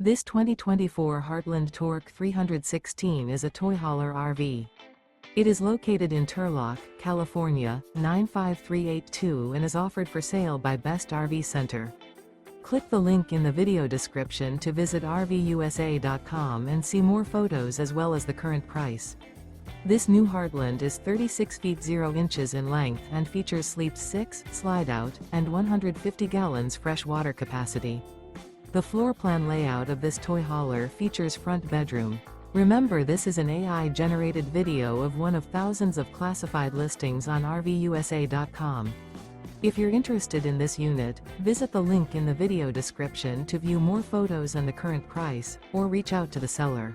This 2024 Heartland Torque 316 is a toy hauler RV. It is located in Turlock, California, 95382 and is offered for sale by Best RV Center. Click the link in the video description to visit RVUSA.com and see more photos as well as the current price. This new Heartland is 36 feet 0 inches in length and features sleeps 6, Slideout, and 150 gallons fresh water capacity. The floor plan layout of this toy hauler features front bedroom. Remember, this is an AI-generated video of one of thousands of classified listings on RVUSA.com. If you're interested in this unit, visit the link in the video description to view more photos and the current price, or reach out to the seller.